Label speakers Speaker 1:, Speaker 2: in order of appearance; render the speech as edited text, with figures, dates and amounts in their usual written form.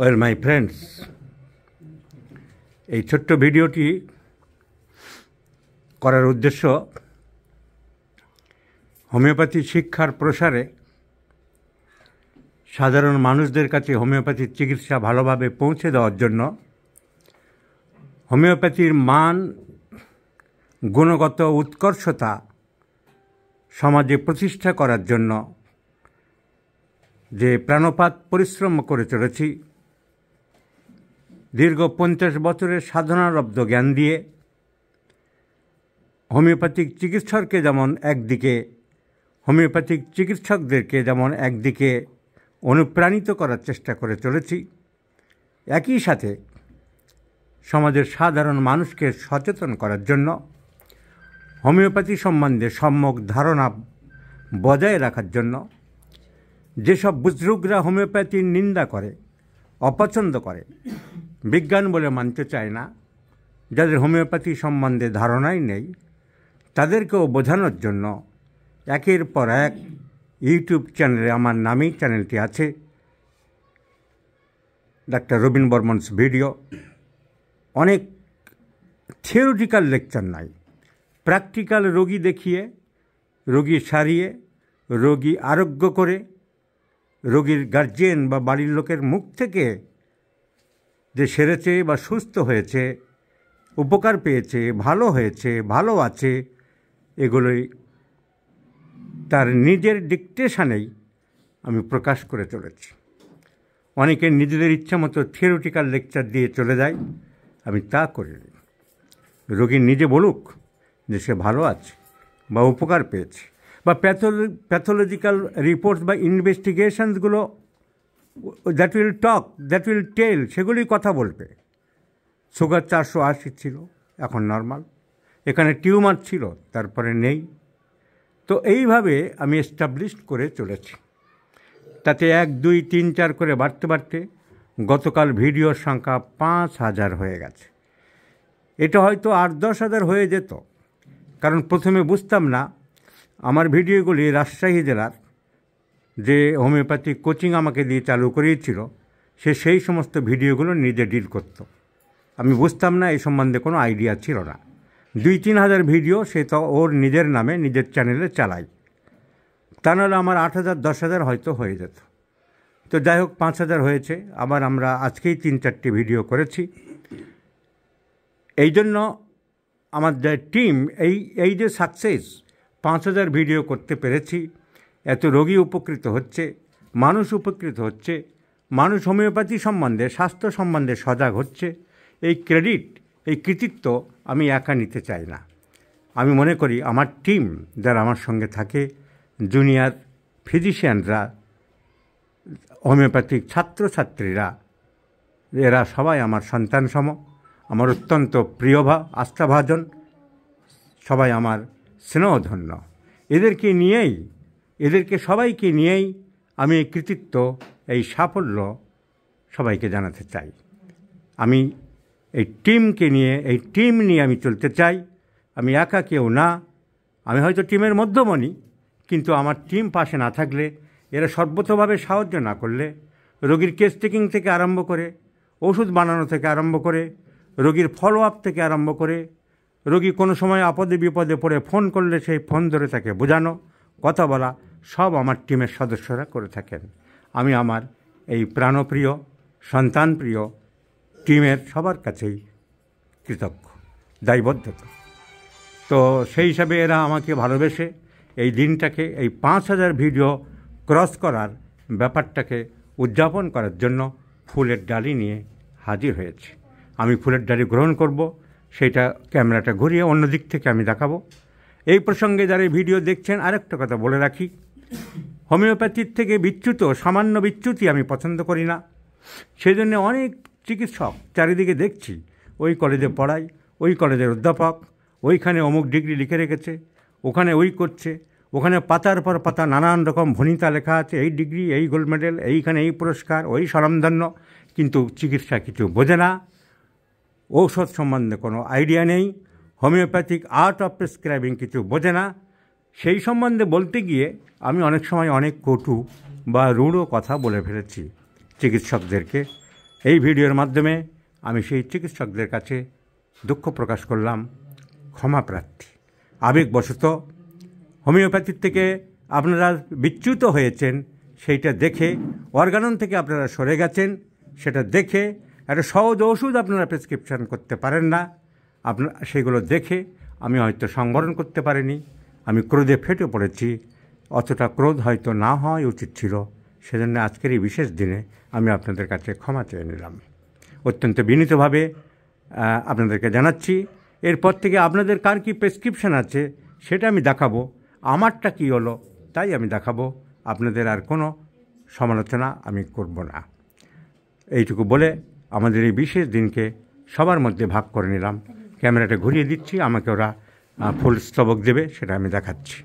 Speaker 1: Well my friends, এই ছোট্ট ভিডিওটি করার উদ্দেশ্য হোমিওপ্যাথি শিক্ষার প্রসারে সাধারণ মানুষদের কাছে হোমিওপ্যাথির চিকিৎসা ভালোভাবে পৌঁছে দেওয়ার জন্য, হোমিওপ্যাথির মান গুণগত উৎকর্ষতা সমাজে প্রতিষ্ঠা করার জন্য যে প্রাণপাত পরিশ্রম করে চলেছি, দীর্ঘ 50 বছরের সাধনালব্ধ জ্ঞান দিয়ে হোমিওপ্যাথিক চিকিৎসককে যেমন একদিকে হোমিওপ্যাথিক চিকিৎসকদেরকে যেমন একদিকে অনুপ্রাণিত করার চেষ্টা করে চলেছি, একই সাথে সমাজের সাধারণ মানুষকে সচেতন করার জন্য হোমিওপ্যাথি সম্বন্ধে সম্যক ধারণা বজায় রাখার জন্য যেসব বুজরুগরা হোমিওপ্যাথির নিন্দা করে, অপছন্দ করে, বিজ্ঞান বলে মানতে চায় না, যাদের হোমিওপ্যাথি সম্বন্ধে ধারণাই নেই, তাদেরকেও বোঝানোর জন্য একের পর এক ইউটিউব চ্যানেলে, আমার নামেই চ্যানেলটি আছে, ডাক্তার রবিন বর্মনস ভিডিও, অনেক থিওরিটিক্যাল লেকচার নাই, প্র্যাকটিক্যাল রোগী দেখিয়ে, রোগী সারিয়ে, রোগী আরোগ্য করে, রোগীর গার্জিয়ান বা বাড়ির লোকের মুখ থেকে যে সেরেছে বা সুস্থ হয়েছে, উপকার পেয়েছে, ভালো হয়েছে, ভালো আছে, এগুলোই তার নিজের ডিকটেশনেই আমি প্রকাশ করে চলেছি। অনেকে নিজেদের ইচ্ছা মতো থিওরিটিক্যাল লেকচার দিয়ে চলে যায়, আমি তা করিনি। রোগী নিজে বলুক যে সে ভালো আছে বা উপকার পেয়েছে, বা প্যাথোলজিক্যাল রিপোর্টস বা ইনভেস্টিগেশনসগুলো that will talk, that will tell, সেগুলি কথা বলবে। সুগার 480 ছিল, এখন নর্মাল। এখানে টিউমার ছিল, তারপরে নেই। তো এইভাবে আমি এস্টাবলিশ করে চলেছি। তাতে 1, 2, 3, 4 করে বাড়তে বাড়তে গতকাল ভিডিওর সংখ্যা 5000 হয়ে গেছে। এটা হয়তো 8-10 হাজার হয়ে যেত, কারণ প্রথমে বুঝতাম না। আমার ভিডিওগুলি রাজশাহী জেলার যে হোমিওপ্যাথি কোচিং আমাকে দিয়ে চালু করিয়েছিল, সে সেই সমস্ত ভিডিওগুলো নিজে ডিল করত। আমি বুঝতাম না, এই সম্বন্ধে কোনো আইডিয়া ছিল না। 2-3 হাজার ভিডিও সে তো ওর নিজের নামে নিজের চ্যানেলে চালাই, তা নাহলে আমার 8,000, 10,000 হয়তো হয়ে যেত। তো যাই হোক, 5,000 হয়েছে। আবার আমরা আজকেই 3-4টি ভিডিও করেছি। এই জন্য আমার যে টিম, এই যে সাকসেস, 5,000 ভিডিও করতে পেরেছি, এত রোগী উপকৃত হচ্ছে, মানুষ উপকৃত হচ্ছে, মানুষ হোমিওপ্যাথি সম্বন্ধে, স্বাস্থ্য সম্বন্ধে সজাগ হচ্ছে, এই ক্রেডিট, এই কৃতিত্ব আমি একা নিতে চাই না। আমি মনে করি আমার টিম যারা আমার সঙ্গে থাকে, জুনিয়র ফিজিশিয়ানরা, হোমিওপ্যাথিক ছাত্রছাত্রীরা, এরা সবাই আমার সন্তানসম, আমার অত্যন্ত প্রিয় আস্থাভাজন, সবাই আমার স্নেহধন্য। এদেরকে সবাইকে নিয়েই আমি এই কৃতিত্ব, এই সাফল্য সবাইকে জানাতে চাই। আমি এই টিম নিয়ে আমি চলতে চাই। আমি একা কেউ না। আমি হয়তো টিমের মধ্যমণি, কিন্তু আমার টিম পাশে না থাকলে, এরা সর্বতোভাবে সাহায্য না করলে, রোগীর কেস টেকিং থেকে আরম্ভ করে, ওষুধ বানানো থেকে আরম্ভ করে, রোগীর ফলো আপ থেকে আরম্ভ করে, রোগী কোনো সময় আপদে বিপদে পড়ে ফোন করলে সেই ফোন ধরে তাকে বোঝানো, কথা বলা, সব আমার টিমের সদস্যরা করে থাকেন। আমি আমার এই প্রাণপ্রিয়, সন্তানপ্রিয় টিমের সবার কাছেই কৃতজ্ঞ, দায়বদ্ধতা। তো সেই হিসাবে এরা আমাকে ভালোবেসে এই দিনটাকে, এই 5,000 ভিডিও ক্রস করার ব্যাপারটাকে উদযাপন করার জন্য ফুলের ডালি নিয়ে হাজির হয়েছে। আমি ফুলের ডালি গ্রহণ করব, সেইটা ক্যামেরাটা ঘুরিয়ে অন্য দিক থেকে আমি দেখাবো। এই প্রসঙ্গে যারা ভিডিও দেখছেন, আরেকটা কথা বলে রাখি, হোমিওপ্যাথির থেকে সামান্য বিচ্যুতি আমি পছন্দ করি না। সেই জন্য অনেক চিকিৎসক চারিদিকে দেখছি, ওই কলেজে পড়াই, ওই কলেজের অধ্যাপক, ওইখানে অমুক ডিগ্রি লিখে রেখেছে, ওখানে ওই করছে, ওখানে পাতার পর পাতা নানান রকম ভনিতা লেখা আছে, এই ডিগ্রি, এই গোল্ড মেডেল, এইখানে এই পুরস্কার, ওই স্বনামধন্য, কিন্তু চিকিৎসা কিছু বোঝে না, ঔষধ সম্বন্ধে কোনো আইডিয়া নেই, হোমিওপ্যাথিক আর্ট অফ প্রেসক্রাইবিং কিছু বোঝে না। সেই সম্বন্ধে বলতে গিয়ে আমি অনেক সময় অনেক কটু বা রূঢ় কথা বলে ফেলেছি চিকিৎসকদেরকে। এই ভিডিওর মাধ্যমে আমি সেই চিকিৎসকদের কাছে দুঃখ প্রকাশ করলাম, ক্ষমা প্রার্থী। আবেগবশত হোমিওপ্যাথির থেকে আপনারা বিচ্যুত হয়েছেন, সেইটা দেখে অর্গানন থেকে আপনারা সরে গেছেন, সেটা দেখে একটা সহজ ওষুধ আপনারা প্রেসক্রিপশন করতে পারেন না। আপনারা সেগুলো দেখে আমি হয়তো সংবরণ করতে পারিনি, আমি ক্রোধে ফেটে পড়েছি। অতটা ক্রোধ হয়তো না হওয়াই উচিত ছিল। সেজন্য আজকের এই বিশেষ দিনে আমি আপনাদের কাছে ক্ষমা চেয়ে নিলাম, অত্যন্ত বিনীতভাবে আপনাদেরকে জানাচ্ছি। এরপর থেকে আপনাদের কার কী প্রেসক্রিপশন আছে সেটা আমি দেখাবো, আমারটা কী হলো তাই আমি দেখাবো। আপনাদের আর কোনো সমালোচনা আমি করব না। এইটুকু বলে আমাদের এই বিশেষ দিনকে সবার মধ্যে ভাগ করে নিলাম। ক্যামেরাটা ঘুরিয়ে দিচ্ছি, আমাকে ওরা ফুল স্তবক দেবে, সেটা আমি দেখাচ্ছি।